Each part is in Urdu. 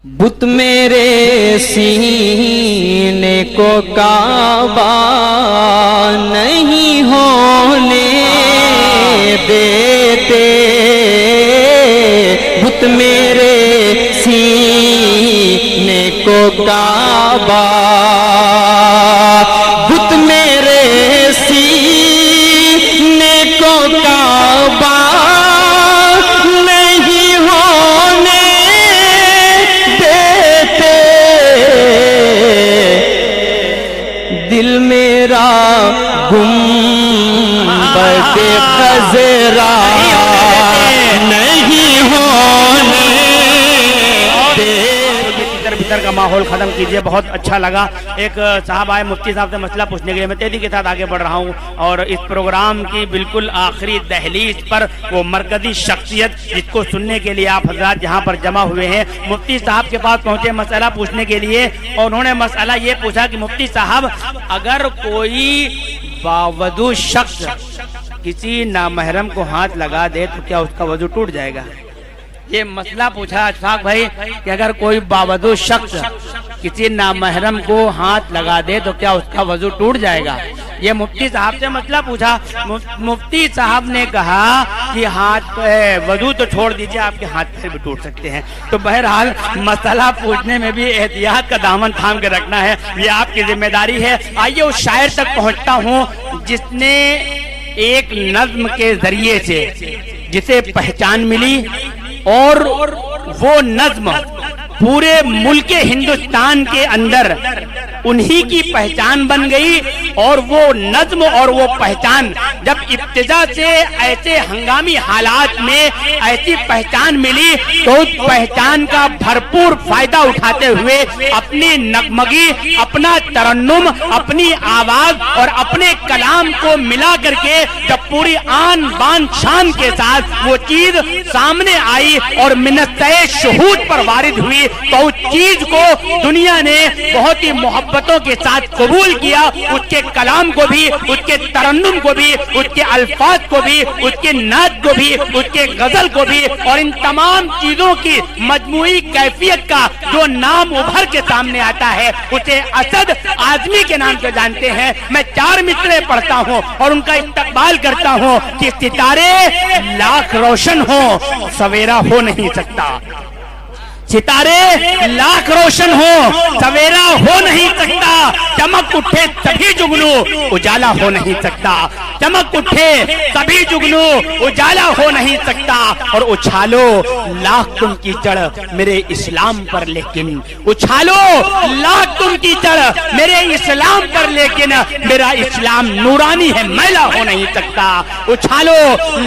بت میرے سینے کو کعبہ نہیں ہونے دیتے، بت میرے سینے کو کعبہ، بت میرے سینے کو کعبہ نہیں ہونے دیتے، دل میرا گنبد خضرا نہیں ہونے بھیتر کا ماحول ختم کیجئے۔ بہت اچھا لگا۔ ایک صاحب آئے، مفتی صاحب سے مسئلہ پوچھنے کے لیے میں تیزی کے ساتھ آگے بڑھ رہا ہوں، اور اس پروگرام کی بالکل آخری دہلیز پر وہ مرکزی شخصیت جس کو سننے کے لیے آپ حضرات یہاں پر جمع ہوئے ہیں، مفتی صاحب کے پاس پہنچے مسئلہ پوچھنے کے لیے، اور انہوں نے مسئلہ یہ پوچھا کہ مفتی صاحب، اگر کوئی باوضو شخص کسی نامحرم کو ہاتھ لگا دے تو کیا اس کا وضو ٹوٹ جائے گا؟ یہ مسئلہ پوچھا اشفاق بھائی کہ اگر کوئی باوضو شخص کسی نامحرم کو ہاتھ لگا دے تو کیا اس کا وضو ٹوٹ جائے گا؟ یہ مفتی صاحب سے مسئلہ پوچھا۔ مفتی صاحب نے کہا کہ وضو تو چھوڑ دیجئے، آپ کے ہاتھ پیر بھی ٹوٹ سکتے ہیں۔ تو بہرحال مسئلہ پوچھنے میں بھی احتیاط کا دامن تھام کے رکھنا ہے، یہ آپ کی ذمہ داری ہے۔ آئیے اس شاعر تک پہنچتا ہوں جس نے ایک نظم کے ذریعے سے جسے پہچان ملی، اور وہ نظم پورے ملک ہندوستان کے اندر انہی کی پہچان بن گئی، اور وہ نظم اور وہ پہچان جب ابتدا سے ایسے ہنگامی حالات میں ایسی پہچان ملی تو اس پہچان کا بھرپور فائدہ اٹھاتے ہوئے اپنی نغمگی، اپنا ترنم، اپنی آواز اور اپنے کلام کو ملا کر کے جب پوری آن بان شان کے ساتھ وہ چیز سامنے آئی اور منصۂ شہود پر وارد ہوئی تو اس چیز کو دنیا نے بہت ہی محبتوں کے ساتھ قبول کیا، اس کے کلام کو بھی، اس کے ترنم کو بھی، اس کے الفاظ کو بھی، اس کے نعت کو بھی، اس کے غزل کو بھی، اور ان تمام چیزوں کی مجموعی کیفیت کا جو نام ابھر کے سامنے آتا ہے اسے اسد اعظمی کے نام سے جانتے ہیں۔ میں 4 مصرعے پڑھتا ہوں اور ان کا استقبال کرتا ہوں کہ ستارے لاکھ روشن ہوں سویرا ہو نہیں سکتا، ستارے لاکھ روشن ہو سویرا ہو نہیں سکتا، چمک اٹھے تبھی جگنو اجالا ہو نہیں سکتا، چمک اٹھے تبھی جگنو اجالا ہو نہیں سکتا، اور اچھالو لاکھ تم کی چڑھ میرے اسلام پر لیکن، اچھالو لاکھ تم کی چڑھ میرے اسلام پر لیکن میرا اسلام نورانی ہے میلا ہو نہیں سکتا، اچھالو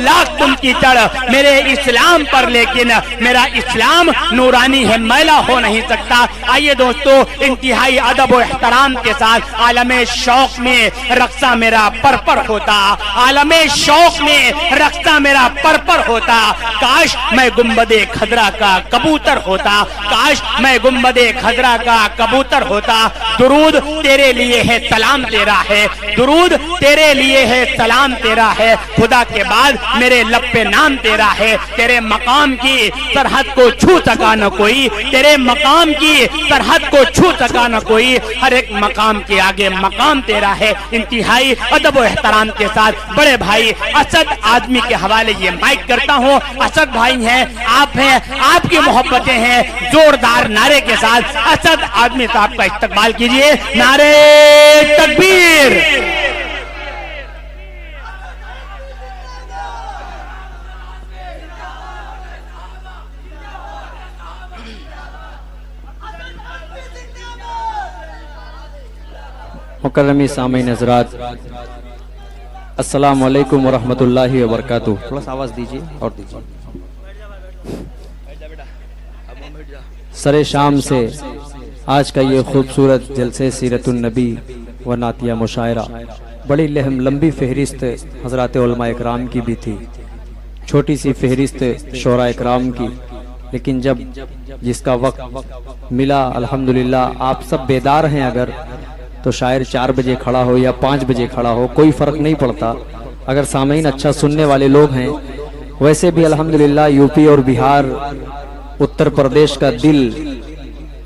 لاکھ تم کی چڑھ میرے اسلام پر لیکن میرا اسلام نورانی ہے میلا ہو نہیں سکتا۔ آئیے دوستو، انتہائی ادب و احترام کے ساتھ عالم شوق میں رقصہ میرا پرپر ہوتا، عالم شوق میں رقصہ میرا پرپر ہوتا، کاش میں گنبد خضرا کا کبوتر ہوتا، کاش میں گنبد خضرا کا کبوتر ہوتا۔ درود تیرے لیے ہے سلام تیرا ہے، درود تیرے لیے ہے سلام تیرا ہے، خدا کے بعد میرے لب پہ نام تیرا ہے، تیرے مقام کی سرحد کو چھو سکا نہ کوئی، تیرے مقام کی سرحد کو چھو سکا نہ کوئی، ہر ایک مقام کے آگے مقام تیرا ہے۔ انتہائی ادب و احترام کے ساتھ بڑے بھائی اسد اعظمی کے حوالے یہ مائک کرتا ہوں۔ اسد بھائی ہیں، آپ کی محبتیں ہیں، زوردار نعرے کے ساتھ اسد اعظمی صاحب کا استقبال کیجئے۔ نعرے تکبیر! مکرمی سامعین حضرات، السلام علیکم ورحمۃ اللہ وبرکاتہ۔ تھوڑا سا آواز دیجیے اور دیجیے۔ سر شام سے آج کا یہ خوبصورت جلسے سیرت النبی و نعتیہ مشاعرہ، بڑی لمبی فہرست حضرات علماء اکرام کی بھی تھی، چھوٹی سی فہرست شعراء اکرام کی، لیکن جب جس کا وقت ملا الحمدللہ آپ سب بیدار ہیں، اگر تو شاعر 4 بجے کھڑا ہو یا 5 بجے کھڑا ہو کوئی فرق نہیں پڑتا، اگر سامعین اچھا سننے والے لوگ ہیں ویسے بھی الحمدللہ یو پی اور بہار اتر پردیش کا دل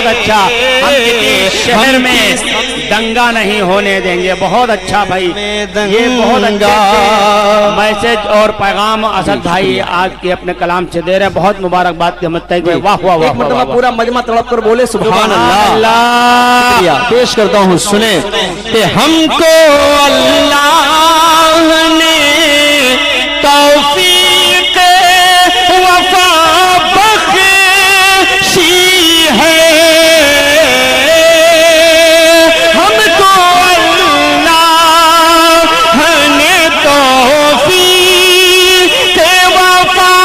بہت اچھا. ہم کسی شہر میں دنگا نہیں ہونے دیں گے. بہت اچھا بھائی, یہ بہت اچھا میسج اور پیغام اسد بھائی آج کے اپنے کلام سے دے رہے ہیں. بہت مبارکباد کے مستحق. واہ واہ واہ. ایک مرتبہ پورا مجمع تڑپ کر بولے سبحان اللہ. پیش کرتا ہوں, سنیں کہ ہم کو اللہ نے توفیق وفا بخشی ہے. ہم کو اللہ نے توفیق وفا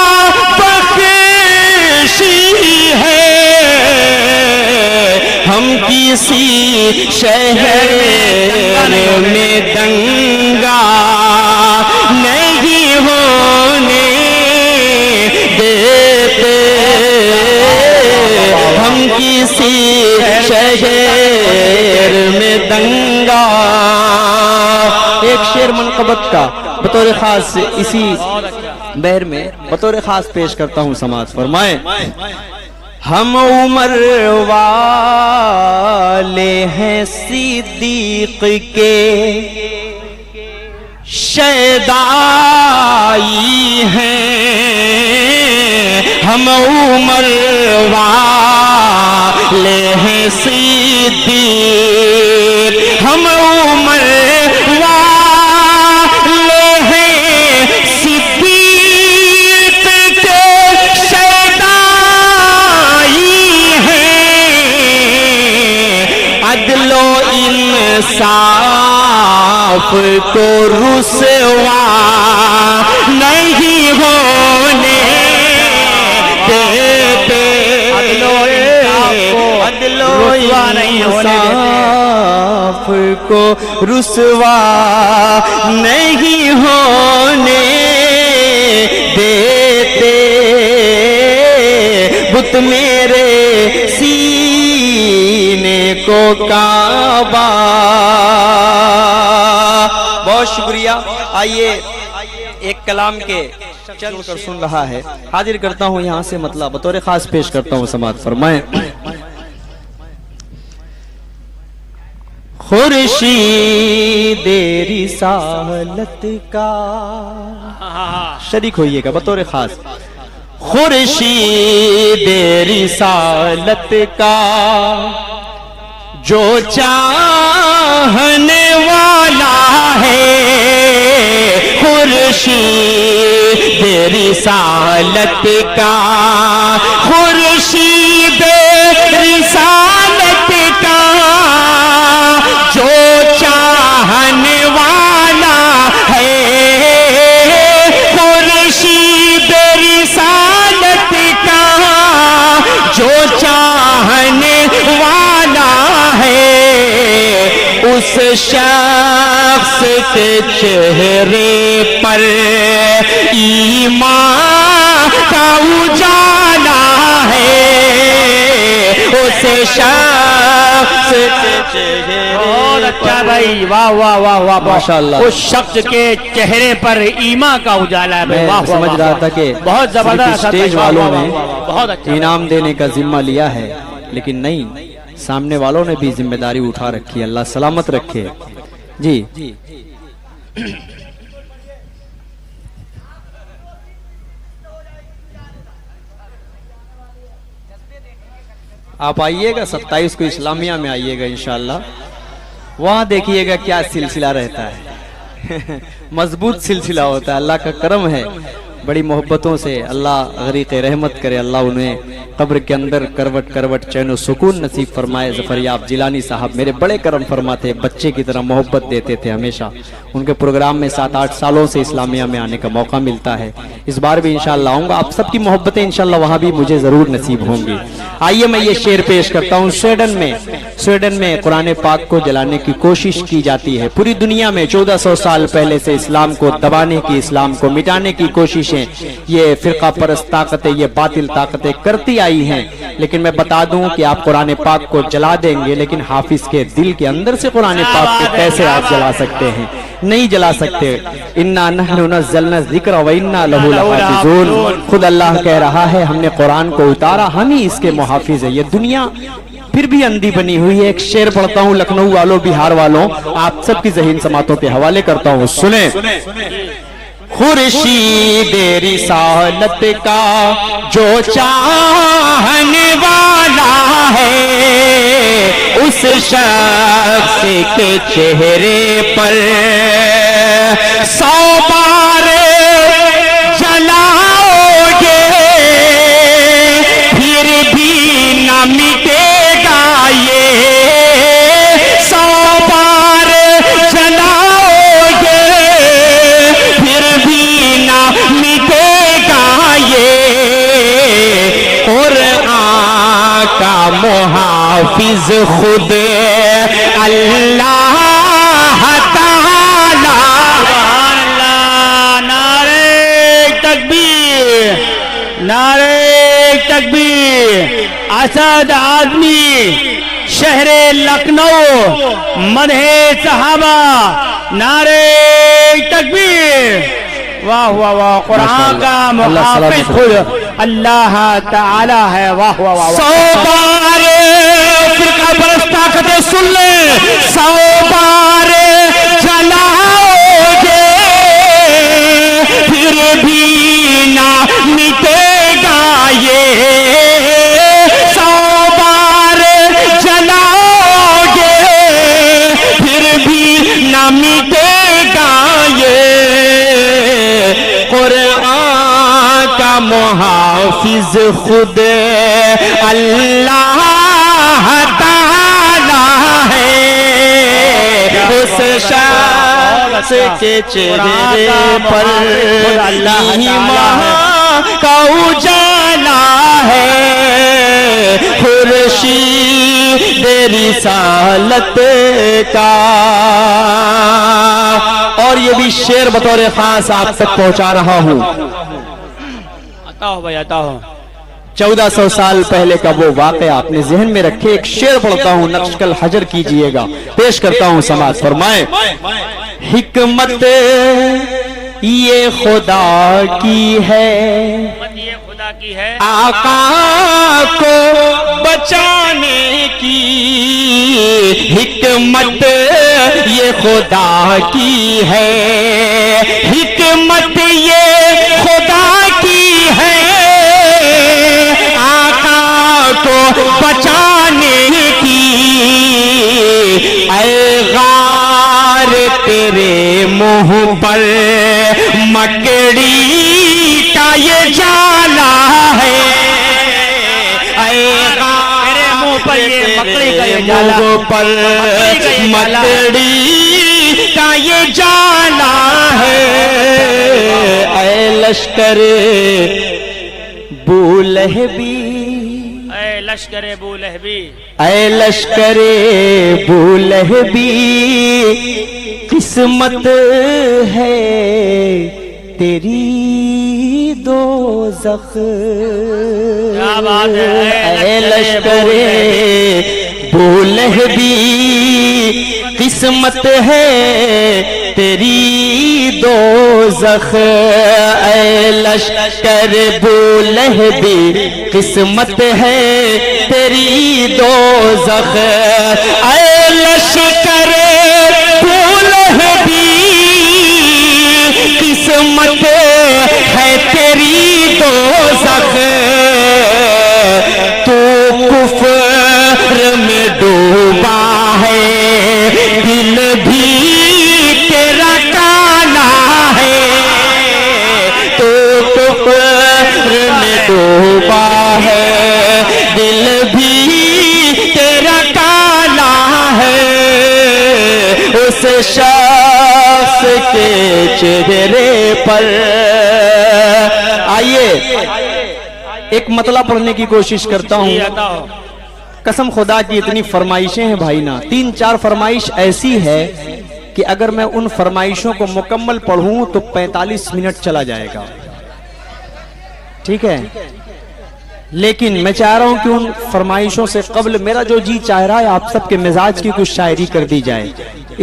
بخشی ہے. ہم کسی شہر میں دنگا نہیں ہونے دیتے. ہم کسی شہر میں دنگا. ایک شعر منقبت کا بطور خاص اسی بہر میں بطور خاص پیش کرتا ہوں, سماعت فرمائیں. ہم عمر والے ہیں صدیق کے شیدائی ہیں. ہم عمر والے ہیں صدیق. ہم عمر والے ہیں صدیق کے عدل و انصاف کو رسوا نہیں ہونے دیتے. عدل و انصاف کو رسوا نہیں ہونے دیتے. بت میرے سینے کو کعبہ. بہت شکریہ. آئیے ایک کلام کے چل کر سن رہا ہے, حاضر کرتا ہوں یہاں سے مطلب بطور خاص پیش کرتا ہوں, سماعت فرمائیں. خورشید رسالت کا, شریک ہوئیے گا بطور خاص. خورشید رسالت کا جو چاہنے والا ہے. خورشید رسالت کا, خورشید رسالت کا جو چاہنے والا ہے. خورشید رسالت کا جو چاہنے والا ہے. اس شخص کے چہرے پر ایمان کا اجالا ہے. اس شخص کے چہرے. بہت اچھا بھائی, واہ واہ واہ واہ ماشاءاللہ. اس شخص کے چہرے پر ایمان کا اجالا ہے. میں سمجھ رہا تھا کہ بہت زبردست اسٹیج والوں نے بہت اچھا انعام دینے کا ذمہ لیا ہے, لیکن نہیں, سامنے والوں نے بھی ذمہ داری اٹھا رکھی. اللہ سلامت رکھے. جی آپ آئیے گا 27 کو اسلامیہ میں آئیے گا انشاءاللہ. وہاں دیکھیے گا کیا سلسلہ رہتا ہے. مضبوط سلسلہ ہوتا ہے. اللہ کا کرم ہے, بڑی محبتوں سے اللہ غریق رحمت کرے. اللہ انہیں قبر کے اندر کروٹ کروٹ چین و سکون نصیب فرمائے. ظفریاب جیلانی صاحب میرے بڑے کرم فرماتے, بچے کی طرح محبت دیتے تھے ہمیشہ. ان کے پروگرام میں 7-8 سالوں سے اسلامیہ میں آنے کا موقع ملتا ہے. اس بار بھی انشاءاللہ آؤں گا. آپ سب کی محبتیں انشاءاللہ وہاں بھی مجھے ضرور نصیب ہوں گی. آئیے میں یہ شعر پیش کرتا ہوں. سویڈن میں قرآن پاک کو جلانے کی کوشش کی جاتی ہے. پوری دنیا میں 1400 سال پہلے سے اسلام کو دبانے کی, اسلام کو مٹانے کی کوششیں یہ فرقہ پرست طاقتیں, یہ باطل طاقتیں کرتی آئی ہیں. لیکن میں بتا دوں کہ آپ قرآن پاک کو جلا دیں گے, لیکن حافظ کے دل کے اندر سے قرآن پاک کو کیسے آپ جلا سکتے ہیں؟ نہیں جلا سکتے. انا نحن نزلنا الذکر و انا لہ لحافظون. خود اللہ کہہ رہا ہے ہم نے قرآن کو اتارا, ہم ہی اس کے محافظ ہیں. یہ دنیا پھر بھی اندھی بنی ہوئی ہے. ایک شعر پڑھتا ہوں لکھنؤ والوں بہار والوں, آپ سب کی ذہین سماعتوں کے حوالے کرتا ہوں, سنیں. خورشید رسالت کا جو چاہنے والا ہے اس شخص کے چہرے پر 100 بار جلاؤ گے پھر بھی نہ مٹے گا یہ 100 بار جلاؤ گے پھر بھی نہ مٹے گا یہ قرآن کا محافظ خود اللہ تعالی. نعرہ تکبیر. اسد آدمی شہر لکھنؤ مدح صحابہ. نعرہ تکبیر. واہ واہ واہ. قرآن کا محافظ خود اللہ تعالی ہے. واہ واہ واہ. 100 بار فرقہ پرست طاقتیں سن لیں, 100 بار جلاؤ گے پھر بھی نہ مٹے گا یہ 100 بار جلاؤ گے پھر بھی نہ مٹے گا یہ قرآن کا محافظ خود اللہ تعالی ہے. اس شخص کے چہرے پر ایمان کا اجالا ہے خورشید رسالت کا. اور یہ بھی شعر بطور خاص آپ تک پہنچا رہا ہوں. آتا ہو بھائی, آتا ہو. 1400 سال پہلے کا وہ واقعہ آپ نے ذہن میں رکھے. ایک شعر پڑھتا ہوں, نقش کل حجر کیجئے گا, پیش کرتا ہوں, سماعت فرمائیں. حکمت یہ خدا کی ہے, آقا کو بچانے کی. حکمت یہ خدا کی ہے, حکمت یہ خدا کی ہے, آقا کو بچانے کی. اے غار تیرے منہ پر مکڑی کا یہ جالا ہے. اے غار منہ پر یہ مکڑی کا یہ جالا, پر مکڑی کا یہ جالا ہے. اے لشکر بولہبی, اے لشکر بولہبی, اے لشکر بولہبی, قسمت ہے تیری دوزخ. کیا بات ہے. اے لشکر بولہبی, قسمت ہے تیری دوزخ. اے لشکر بولہبی, قسمت ہے تیری دوزخ. اے لشکر بولہبی, قسمت ہے تیری دوزخ. تو کفر میں ڈوبا ہے, دل بھی تیرا کالا ہے. تو کفر میں ڈوبا ہے, دل بھی تیرا کالا ہے. اس شخص کے چہرے پر. آئیے ایک مطلع پڑھنے کی کوشش کرتا ہوں. قسم خدا کی اتنی فرمائشیں ہیں بھائی نا. 3-4 فرمائش ایسی ہے کہ اگر میں ان فرمائشوں کو مکمل پڑھوں تو 45 منٹ چلا جائے گا. ٹھیک ہے, لیکن میں چاہ رہا ہوں کہ ان فرمائشوں سے قبل میرا جو جی چاہ رہا ہے آپ سب کے مزاج کی کچھ شاعری کر دی جائے.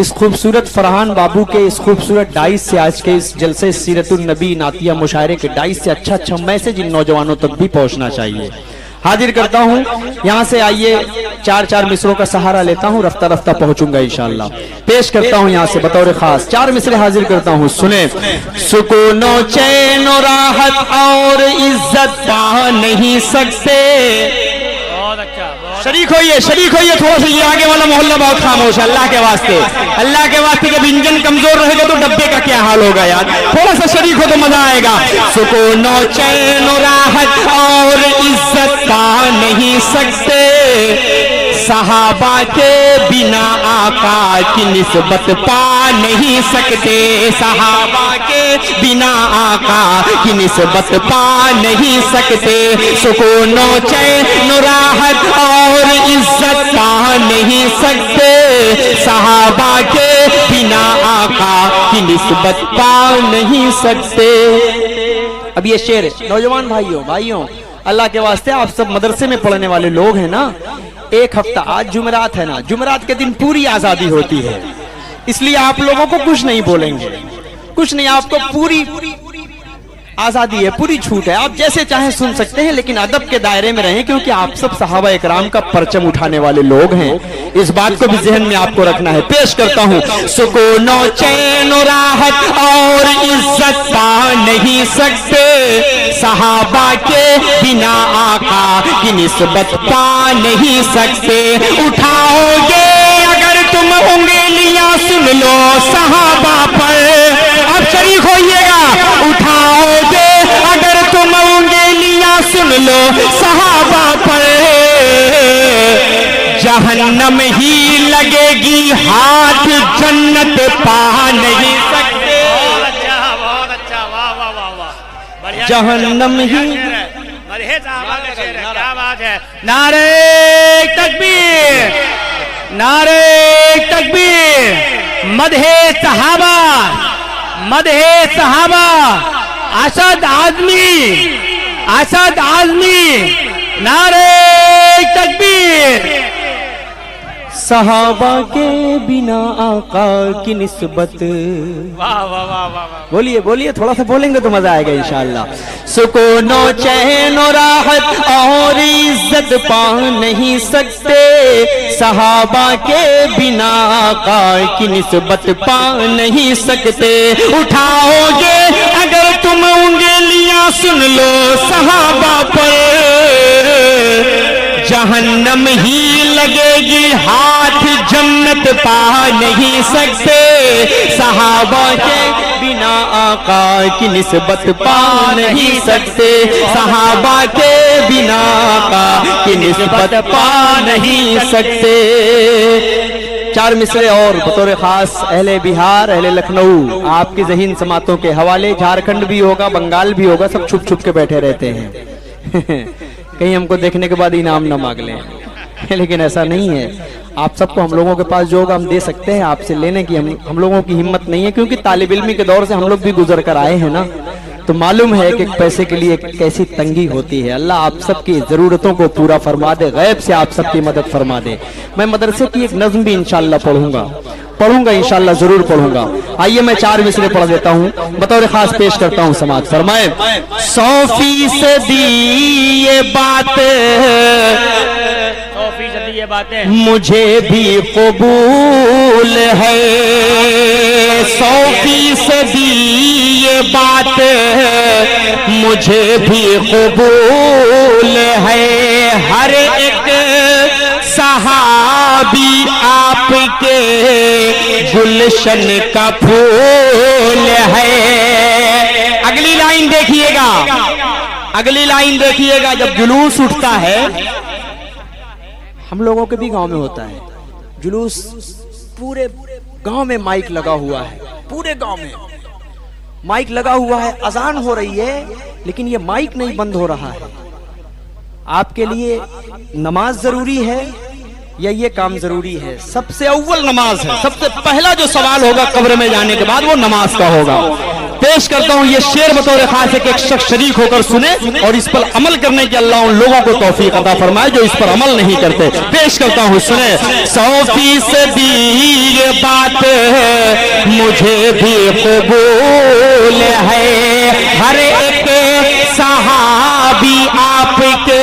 اس خوبصورت فرحان بابو کے اس خوبصورت ڈائس سے, آج کے اس جلسے سیرت النبی نعتیہ مشاعرے کے ڈائس سے اچھا میسج ان نوجوانوں تک بھی پہنچنا چاہیے. حاضر کرتا ہوں. یہاں سے آئیے 4 مصروں کا سہارا لیتا ہوں, رفتہ رفتہ پہنچوں گا انشاءاللہ. پیش کرتا ہوں یہاں سے بطور خاص 4 مصرے حاضر کرتا ہوں, سنیں. سکون و چین و راحت اور عزت پا نہیں سکتے. شریک ہوئیے تھوڑا سا. یہ آگے والا محلہ بہت خاموش ہے. اللہ کے واسطے جب انجن کمزور رہے گا تو ڈبے کا کیا حال ہوگا یار. تھوڑا سا شریک ہو تو مزہ آئے گا. سکون و چین و راحت اور عزت پا نہیں سکتے, صحابہ کے بنا آقا کی نسبت پا نہیں سکتے. صحابہ کے بنا آقا کی نسبت پا نہیں سکتے. سکون و چین و راحت اور عزت پا نہیں سکتے, صحابہ کے بنا آقا کی نسبت پا نہیں سکتے. اب یہ شعر نوجوان بھائیوں اللہ کے واسطے آپ سب مدرسے میں پڑھنے والے لوگ ہیں نا. ایک ہفتہ, آج جمعرات ہے نا, جمعرات کے دن پوری آزادی ہوتی ہے, اس لیے آپ لوگوں کو کچھ نہیں بولیں گے, کچھ نہیں. آپ کو پوری آزادی ہے, پوری چھوٹ ہے, آپ جیسے چاہیں سن سکتے ہیں, لیکن ادب کے دائرے میں رہیں کیونکہ آپ سب صحابہ اکرام کا پرچم اٹھانے والے لوگ ہیں. اس بات کو بھی ذہن میں آپ کو رکھنا ہے. پیش کرتا ہوں. سکون و چین و راحت اور عزت پا نہیں سکتے, صحابہ کے بنا آقا کی نسبت پا نہیں سکتے. اٹھاؤ گے اگر تم انگلیاں سن لو صحابہ پر, اب شریک ہوئیے گا. اٹھاؤ گے اگر تم انگلیاں سن لو صحابہ پر, جہنم ہی لگے گی ہاتھ جنت پا نہیں سکتے. بہت اچھا, واہ واہ واہ واہ. جہنم ہی. کیا بات ہے. نعرہ تکبیر, نعرہ تکبیر. مدح صحابہ, مدح صحابہ. اسد عازمی. نعرہ تکبیر. صحابہ کے بنا آقا کی نسبت. واہ واہ واہ واہ. بولیے تھوڑا سا بولیں گے تو مزہ آئے گا انشاءاللہ. سکون و چین و راحت اور عزت پا نہیں سکتے, صحابہ کے بنا آقا کی نسبت پا نہیں سکتے. اٹھاؤ گے اگر تم انگلیاں سن لو صحابہ پر, جہنم ہی لگے گی ہاتھ جنت پا نہیں سکتے. صحابہ کے بنا آقا کی نسبت پا نہیں سکتے, صحابہ کے بنا آقا کی نسبت پا نہیں سکتے. 4 مصرے اور بطور خاص اہل بہار, اہل لکھنؤ, آپ کی ذہین سماعتوں کے حوالے. جھارکھنڈ بھی ہوگا, بنگال بھی ہوگا, سب چھپ چھپ کے بیٹھے رہتے ہیں. کہیں ہم کو دیکھنے کے بعد انعام نہ مانگ لیں, لیکن ایسا نہیں ہے. آپ سب کو ہم لوگوں کے پاس جو ہوگا ہم دے سکتے ہیں, آپ سے لینے کی ہم لوگوں کی ہمت نہیں ہے, کیونکہ طالب علمی کے دور سے ہم لوگ بھی گزر کر آئے ہیں نا, تو معلوم ہے کہ پیسے کے لیے کیسی تنگی ہوتی ہے. اللہ آپ سب کی ضرورتوں کو پورا فرما دے, غیب سے آپ سب کی مدد فرما دے. میں مدرسے کی ایک نظم بھی انشاءاللہ پڑھوں گا انشاءاللہ, ضرور پڑھوں گا. آئیے میں 4 مصرے پڑھ دیتا ہوں, بطور خاص پیش کرتا ہوں. سماعت فرمائیں. 100% یہ بات مجھے بھی قبول ہے, 100% یہ بات مجھے بھی قبول ہے. ہر ایک صحابی آپ کے گلشن کا پھول ہے. اگلی لائن دیکھیے گا, جب جلوس اٹھتا ہے, ہم لوگوں کے بھی گاؤں میں ہوتا ہے جلوس, پورے گاؤں میں مائک لگا ہوا ہے, پورے گاؤں میں مائک لگا ہوا ہے, اذان ہو رہی ہے, لیکن یہ مائک نہیں بند ہو رہا ہے. آپ کے لیے نماز ضروری ہے یا یہ کام ضروری ہے؟ سب سے اول نماز ہے. سب سے پہلا جو سوال ہوگا قبر میں جانے کے بعد وہ نماز کا ہوگا. پیش کرتا ہوں یہ شعر بطور خاص ہے کہ ایک شخص شریک ہو کر سنے اور اس پر عمل کرنے کی اللہ ان لوگوں کو توفیق عطا فرمائے جو اس پر عمل نہیں کرتے. پیش کرتا ہوں, سنے. 100% یہ بات مجھے بھی قبول ہے, ہر ایک صحابی آپ کے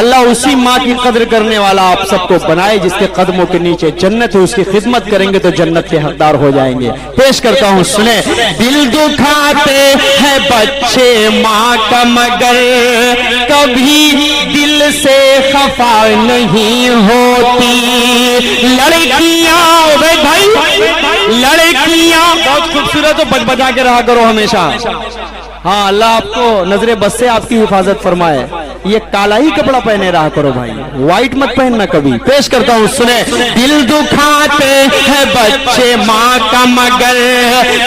اللہ اسی ماں کی قدر کرنے والا آپ سب کو بنائے جس کے قدموں کے نیچے جنت ہے، اس کی خدمت کریں گے تو جنت کے حقدار ہو جائیں گے۔ پیش کرتا ہوں، سنیں۔ دل دکھاتے ہیں بچے ماں کا مگر کبھی دل سے خفا نہیں ہوتی، لڑکیاں بھائی لڑکیاں بہت خوبصورت ہو، بج بجا کے رہا کرو ہمیشہ۔ ہاں اللہ آپ کو نظر بس سے آپ کی حفاظت فرمائے۔ یہ کالا ہی کپڑا پہنے رہا کرو بھائی، وائٹ مت پہننا کبھی۔ پیش کرتا ہوں، سنیں۔ دل دکھاتے ہیں بچے ماں کا مگر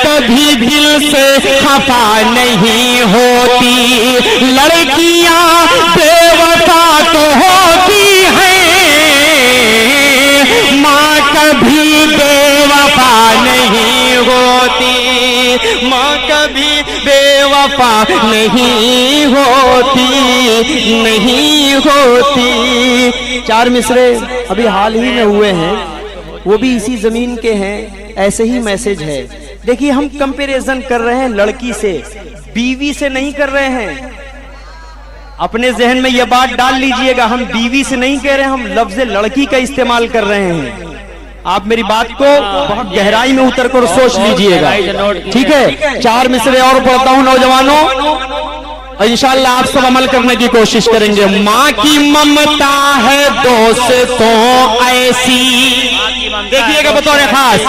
کبھی دل سے خفا نہیں ہوتی، لڑکیاں بے وفا تو ہوتی ہیں، ماں کبھی بے وفا نہیں ہوتی، ماں کبھی بے وفا نہیں ہوتی، نہیں ہوتی۔ چار مصرے ابھی حال ہی میں ہوئے ہیں، وہ بھی اسی زمین کے ہیں، ایسے ہی میسج ہے۔ دیکھیے ہم کمپیریزن کر رہے ہیں لڑکی سے، بیوی سے نہیں کر رہے ہیں۔ اپنے ذہن میں یہ بات ڈال لیجئے گا، ہم بیوی سے نہیں کہہ رہے ہیں، ہم لفظ لڑکی کا استعمال کر رہے ہیں۔ آپ میری بات کو بہت گہرائی میں اتر کر سوچ لیجئے گا، ٹھیک ہے؟ چار مصرے اور پڑھتا ہوں نوجوانوں، انشاءاللہ آپ سب عمل کرنے کی کوشش کریں گے۔ ماں کی ممتا ہے دوستوں ایسی، دیکھیے گا بطور خاص،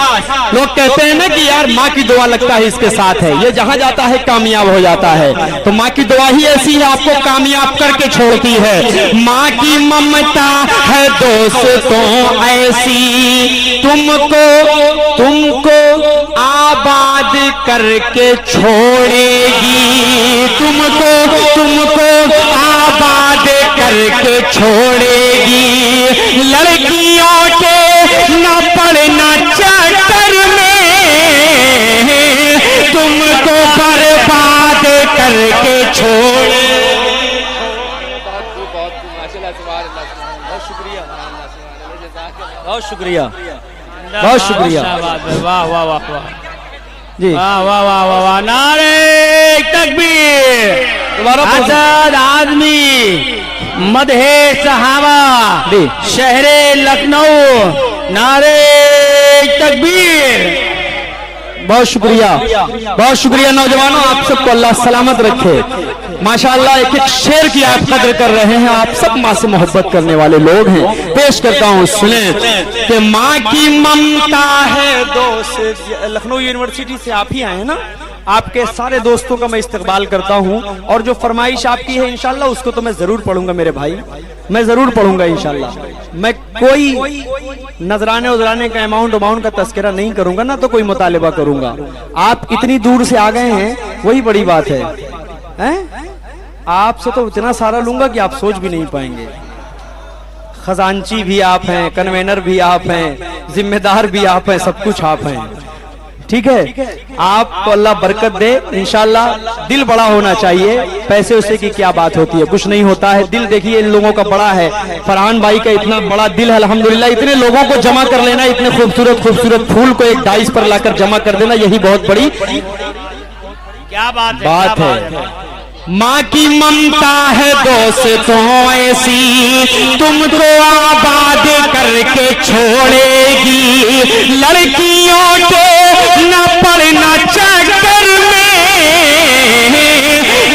لوگ کہتے ہیں نا کہ یار ماں کی دعا لگتا ہے اس کے ساتھ ہے، یہ جہاں جاتا ہے کامیاب ہو جاتا ہے، تو ماں کی دعا ہی ایسی ہے، آپ کو کامیاب کر کے چھوڑتی ہے۔ ماں کی ممتا ہے دوستوں ایسی، تم کو آباد کر کے چھوڑے گی، تم کو آباد کر کے چھوڑے گی، لڑکیوں کے نہ پڑنا چکر میں، تم کو برباد کر کے چھوڑے۔ بہت شکریہ، بہت شکریہ، واہ واہ واہ واہ جی واہ واہ واہ واہ واہ، نعرہ تکبیر، اسد آدمی، مدح صحابہ، جی شہر لکھنؤ، نعرہ تکبیر۔ بہت شکریہ، بہت شکریہ نوجوانوں، آپ سب کو اللہ سلامت رکھے۔ ماشاءاللہ ایک ایک شعر کی آپ قدر کر رہے ہیں، آپ سب ماں سے محبت کرنے والے لوگ ہیں۔ پیش کرتا ہوں، سنیں کہ ماں کی ممتا ہے دوست۔ لکھنؤ یونیورسٹی سے آپ ہی آئے ہیں نا، آپ کے سارے دوستوں کا میں استقبال کرتا ہوں، اور جو فرمائش آپ کی ہے انشاءاللہ اس کو تو میں ضرور پڑھوں گا میرے بھائی، میں ضرور پڑھوں گا انشاءاللہ۔ میں کوئی نذرانے کا اماؤنٹ کا تذکرہ نہیں کروں گا، نہ تو کوئی مطالبہ کروں گا۔ آپ اتنی دور سے آ گئے ہیں، وہی بڑی بات ہے۔ آپ سے تو اتنا سارا لوں گا کہ آپ سوچ بھی نہیں پائیں گے۔ خزانچی بھی آپ ہیں، کنوینر بھی آپ ہیں، ذمہ دار بھی آپ ہیں، سب کچھ آپ ہیں، ٹھیک ہے؟ آپ کو اللہ برکت دے انشاءاللہ۔ دل بڑا ہونا چاہیے، پیسے اسے کی کیا بات ہوتی ہے، کچھ نہیں ہوتا ہے۔ دل دیکھیے ان لوگوں کا بڑا ہے، فرحان بھائی کا اتنا بڑا دل ہے الحمدللہ، اتنے لوگوں کو جمع کر لینا، اتنے خوبصورت خوبصورت پھول کو ایک ڈائس پر لا کر جمع کر دینا، یہی بہت بڑی کیا بات ہے۔ ماں کی ممتا ہے دوستوں ایسی، تم کو آباد کر کے چھوڑے گی، لڑکیوں کے نہ پڑنا چکر میں،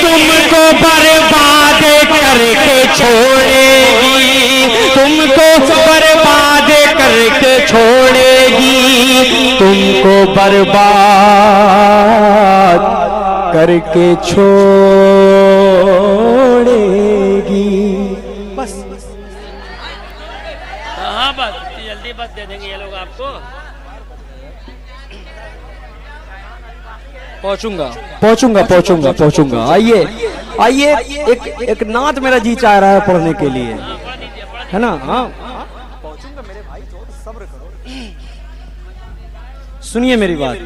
تم کو برباد کر کے چھوڑے گی، تم کو برباد کر کے چھوڑے گی، تم کو برباد کر کے چھوڑے گی۔ بس ہاں بس جلدی بس دے دیں گے یہ لوگ آپ کو۔ پہنچوں گا۔ آئیے ایک نعت میرا جی چاہ رہا ہے پڑھنے کے لیے، ہے نا؟ ہاں پہنچوں گا میرے بھائی، صبر کرو، سنیے میری بات۔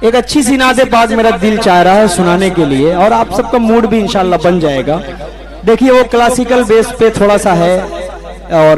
ایک اچھی سی نعت پاک میرا دل چاہ رہا ہے سنانے کے لیے، اور آپ سب کا موڈ بھی انشاءاللہ بن جائے گا۔ دیکھیے وہ کلاسیکل بیس پہ تھوڑا سا ہے، اور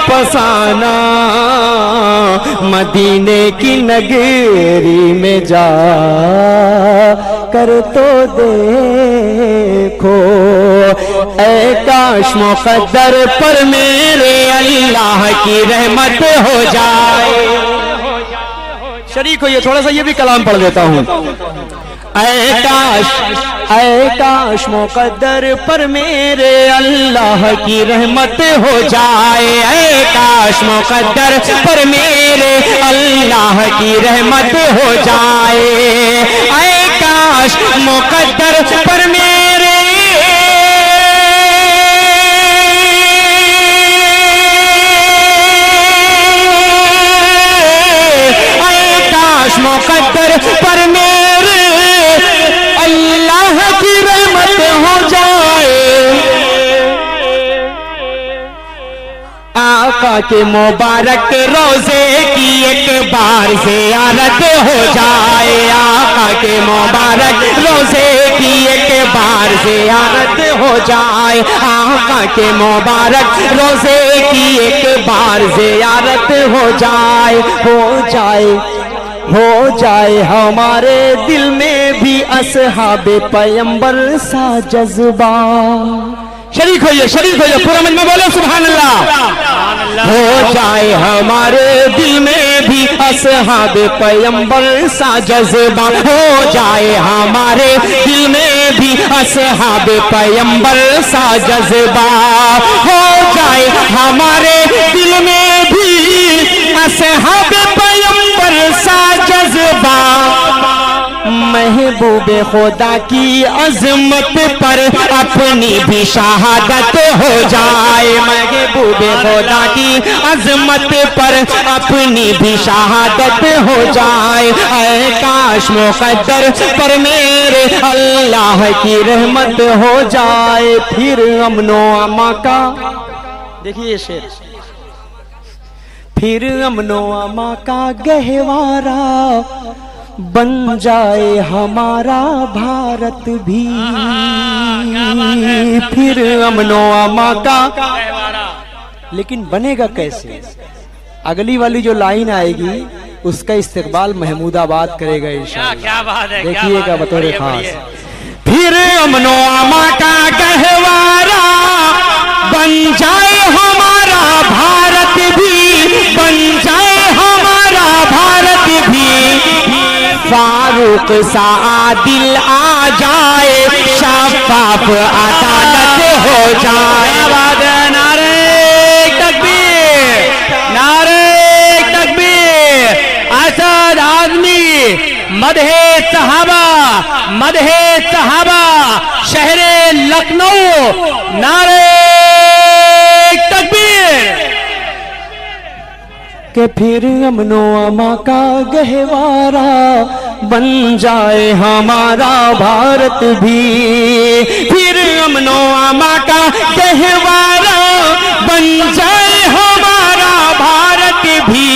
واپس آنا مدینے کی نگری میں جا کر تو دیکھو اے کاش مقدر پر میرے اللہ کی رحمت ہو جائے. شریک ہو یہ تھوڑا سا یہ بھی کلام پڑھ دیتا ہوں. اے کاش مقدر پر میرے اللہ کی رحمت ہو جائے. اے کاش مقدر پر میرے اللہ کی رحمت ہو جائے. اے کاش مقدر پر میرے مقدر پر میرے اللہ کی رحمت ہو جائے. آقا کے مبارک روزے کی ایک بار زیارت ہو جائے. آقا کے مبارک روزے کی ایک بار زیارت ہو جائے. آقا کے مبارک روزے کی ایک بار زیارت ہو جائے. ہو جائے ہمارے دل میں بھی اصحاب پیمبر سا جذبہ. شریک ہوئیے پورا مجمع بولو سبحان اللہ. ہو جائے ہمارے دل میں بھی اصحاب پیمبر سا جذبہ. ہو جائے ہمارے دل میں بھی اصحاب پیمبر سا جذبہ. ہو جائے ہمارے دل میں بھی اصحاب پیمبر سا جذبہ. محبوب خدا کی عظمت پر اپنی بھی شہادت ہو جائے. محبوب خدا کی عظمت پر اپنی بھی شہادت ہو جائے. اے کاش مقدر پر میرے اللہ کی رحمت ہو جائے. پھر امن و امان کا دیکھیے شعر. پھر امن و امان کا گہوارہ بن جائے ہمارا بھارت بھی. پھر امن و امان کا لیکن بنے گا کیسے؟ اگلی والی جو لائن آئے گی اس کا استقبال محمود آباد کرے گا انشاءاللہ. کیا بات ہے, دیکھیے گا بطور خاص. پھر امن و امان کا گہوارہ بن جائے ہمارا بھارت بھی. بن جائے ہمارا بھارت بھی. فاروق سا عادل آ جائے. شفاف عدالت ہو جائے. نعرہ تکبیر, نعرہ تکبیر. اسد آدمی مدح صحابہ شہر لکھنؤ. نعرہ تکبیر. کہ پھر امن و امان کا گہوارہ بن جائے ہمارا بھارت بھی. پھر امن و امان کا گہوارہ بن جائے ہمارا بھارت بھی.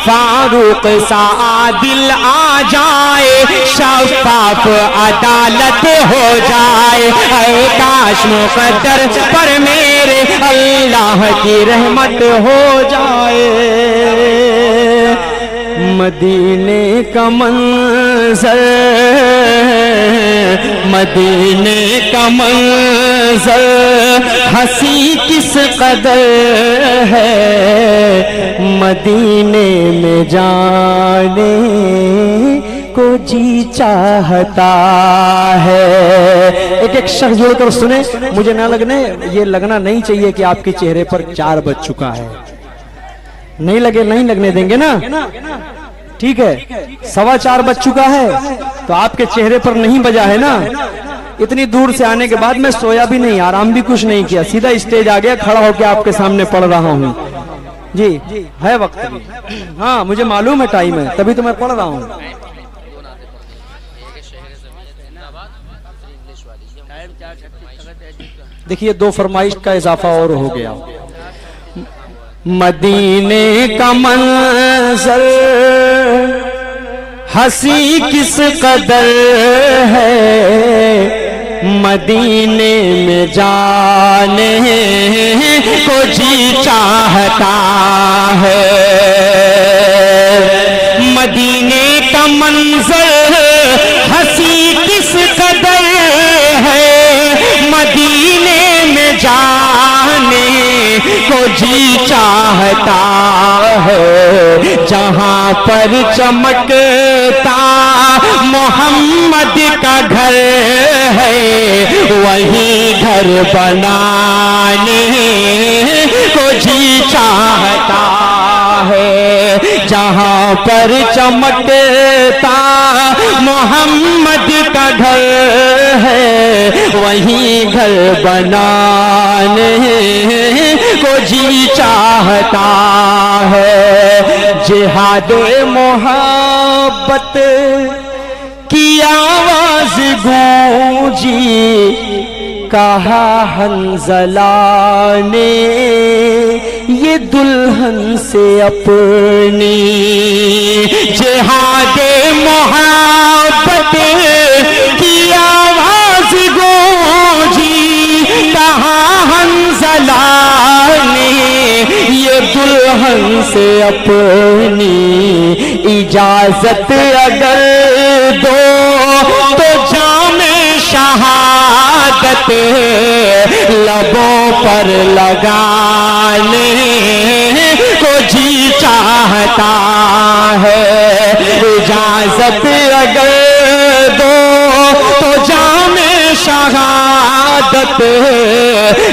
فاروق سا عادل آ جائے. شفاف عدالت ہو جائے. اے کاش مقدر پر میرے اللہ کی رحمت ہو جائے. مدینے کا منظر ہنسی کس قدر ہے. مدینے میں جانے کو جی چاہتا ہے. ایک شخص جوڑ کر سنے, مجھے نہ لگنے یہ لگنا نہیں چاہیے کہ آپ کے چہرے پر 4 بج چکا ہے. نہیں لگنے دیں گے نا, ٹھیک ہے. 4:15 بج چکا ہے تو آپ کے چہرے پر نہیں بجا ہے نا. اتنی دور سے آنے کے بعد میں سویا بھی نہیں, آرام بھی کچھ نہیں کیا, سیدھا اسٹیج آ گیا, کھڑا ہو کے آپ کے سامنے پڑھ رہا ہوں. جی ہے وقت بھی, ہاں مجھے معلوم ہے ٹائم ہے, تبھی تو میں پڑھ رہا ہوں. دیکھیے 2 فرمائش کا اضافہ اور ہو گیا. مدینے کا منظر ہنسی کس قدر ہے. مدینے میں جانے کو جی چاہتا ہے، مدینے کا منظر ہنسی کس قدر ہے، مدینے میں جانے کو جی چاہتا ہے، جہاں پر چمکتا محمد کا گھر ہے، وہیں گھر بنانے کو جی چاہتا ہے، جہاں پر چمکتا محمد کا گھر ہے، وہیں گھر بنانے کو جی چاہتا ہے، جہاد محبت کی آواز گونجی، کہا حنظلہ نے یہ دلہن سے اپنی، جہاد محبت کی آواز گونجی، کہا حنظلہ نے یہ دلہن سے اپنی، اجازت اگر دو تو جام شہادت لبوں پر لگانے کو جی چاہتا ہے، اجازت اگر دو تو جام شہادت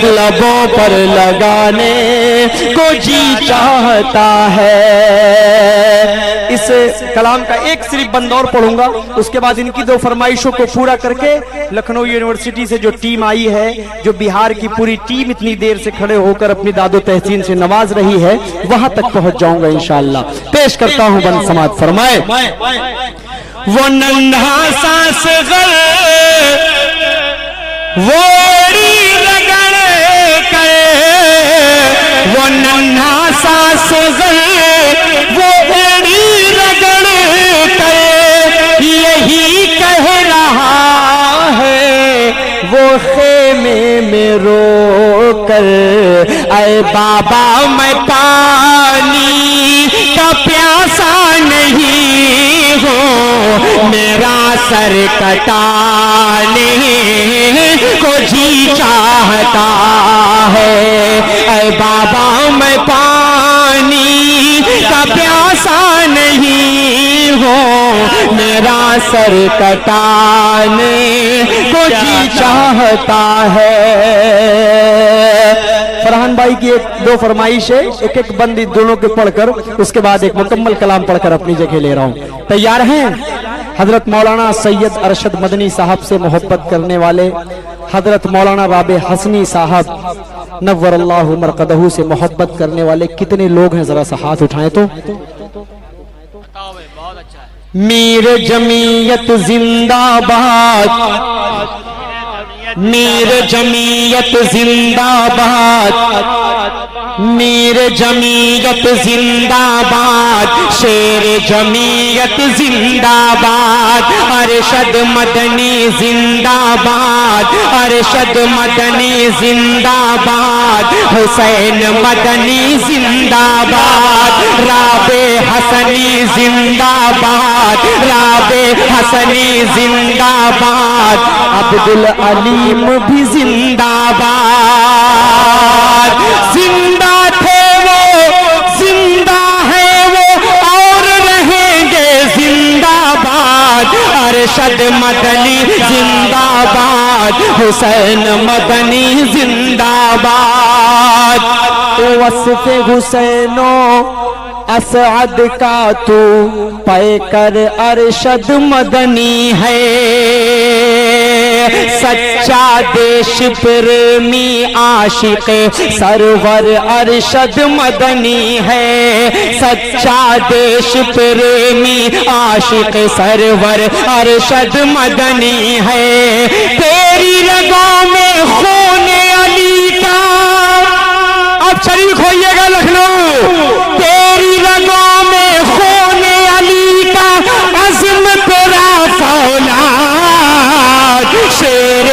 لبوں پر لگانے کو جی چاہتا ہے۔ اس کلام کا ایک صرف بند اور پڑھوں گا، اس کے بعد ان کی دو فرمائشوں کو پورا کر کے لکھنؤ یونیورسٹی سے جو ٹیم آئی ہے، جو بہار کی پوری ٹیم اتنی دیر سے کھڑے ہو کر اپنی داد و تحسین سے نواز رہی ہے، وہاں تک پہنچ جاؤں گا انشاءاللہ۔ پیش کرتا ہوں بند سماعت فرمائے۔ وہ ننھا سا صغر وہ رگڑ کر، وہ ننھا سا صغر وہ رگڑ کر یہی کہہ رہا ہے، وہ خیمے میں رو کر، اے بابا میں پانی کا پیاسا نہیں ہوں، میرا سر کٹانے کو جی چاہتا ہے، اے بابا میں پانی کا پیاسا نہیں ہوں، میرا سر کٹانے کو جی چاہتا ہے۔ فرحان بھائی کی ایک دو فرمائش ہے، ایک ایک بند دونوں کے پڑھ کر اس کے بعد ایک مکمل کلام پڑھ کر اپنی جگہ لے رہا ہوں۔ تیار ہیں؟ حضرت مولانا سید ارشد مدنی صاحب سے محبت کرنے والے حضرت مولانا رابع حسنی صاحب نور اللہ مرقدہ سے محبت کرنے والے کتنے لوگ ہیں؟ ذرا سا ہاتھ اٹھائیں تو۔ میر جمعیت زندہ باد، میر جمعیت زندہ باد، میر جمعیت زندہ باد، شیر جمعیت زندہ باد، ارشد مدنی زندہ باد، ارشد مدنی زندہ باد، حسین مدنی زندہ باد، رابع حسنی زندہ باد، رابع حسنی زندہ باد، عبدالعلیم بھی زندہ باد، زندہ تھے وہ زندہ ہے وہ اور رہیں گے زندہ باد، ارشد مدنی زندہ باد، حسین مدنی زندہ باد۔ وصف حسین و اسعد کا تو پے کر ارشد مدنی ہے، سچا دیش پریمی عاشق سرور ارشد مدنی ہے، سچا دیش پریمی عاشق سرور ارشد مدنی ہے، تیری رگوں میں خون علی کا، اب شریک ہوئیے گا لکھنؤ، تیری رگوں میں خون علی کا عزم تیرا فولاد، شیر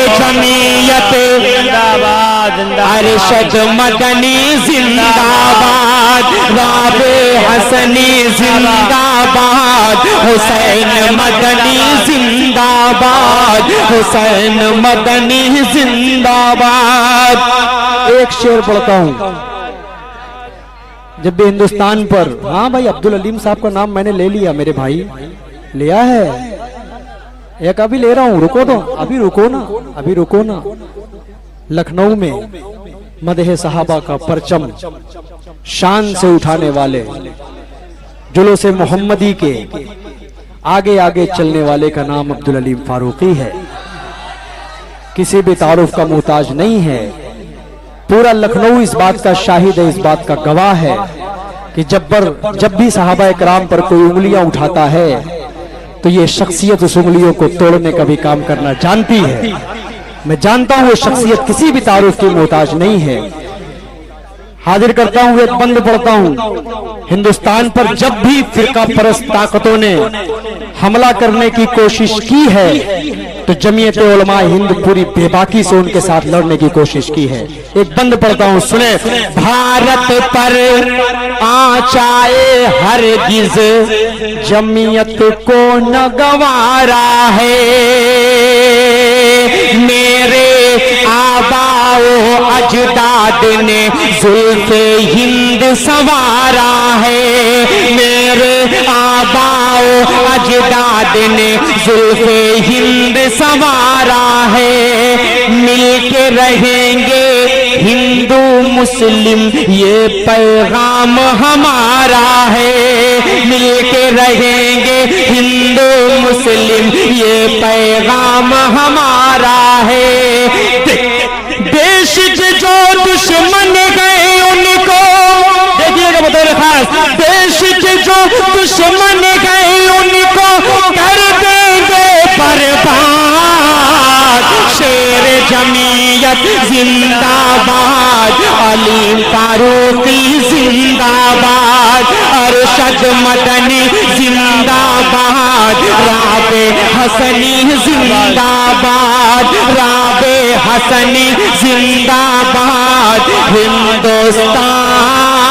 ارشد مدنی زندہ باد، رابع حسنی زندہ باد، حسین مدنی زندہ باد، حسین مدنی زندہ باد۔ ایک شعر پڑھتا ہوں، جب بھی ہندوستان پر، ہاں بھائی عبدالعلیم صاحب کا نام میں نے لے لیا میرے بھائی، لیا ہے، ایک ابھی لے رہا ہوں، رکو تو، ابھی رکو نا، ابھی رکو نا۔ لکھنؤ میں مدح صحابہ کا پرچم شان سے اٹھانے والے، جلوس محمدی کے آگے آگے چلنے والے کا نام عبدالعلیم فاروقی ہے، کسی بھی تعارف کا محتاج نہیں ہے۔ پورا لکھنؤ اس بات کا شاہد ہے، اس بات کا گواہ ہے کہ جب بھی صحابہ کرام پر کوئی انگلیاں اٹھاتا ہے تو یہ شخصیت اس انگلیوں کو توڑنے کا بھی کام کرنا جانتی ہے۔ میں جانتا ہوں وہ شخصیت کسی بھی تعارف کی محتاج نہیں ہے۔ حاضر کرتا ہوں، ایک بند پڑھتا ہوں، ہندوستان پر جب بھی فرقہ پرست طاقتوں نے حملہ کرنے کی کوشش کی ہے تو جمعیت علماء ہند پوری بے باکی سے ان کے ساتھ لڑنے کی کوشش کی ہے۔ ایک بند پڑھتا ہوں، سنیں۔ بھارت پر آنچائے ہرگز جمعیت کو نہ گوارا ہے، میرے آباء و اجداد نے زلف ہند سوارا ہے، میرے آباء و اجداد نے زلف ہند سوارا ہے، مل کے رہیں گے ہندو مسلم یہ پیغام ہمارا ہے، مل کے رہیں گے ہندو مسلم یہ پیغام ہمارا ہے۔ دیش کے جو دشمن گئے ان کو دیکھیے گا بطور خاص، دیش کے جو دشمن گئے ان کو کر دیں گے برباد، شیر جمعیت زندہ باد، علیم فاروقی زندہ باد، ارشد مدنی زندہ باد، رابع حسنی زندہ باد، رابع حسنی زندہ باد، ہندوستان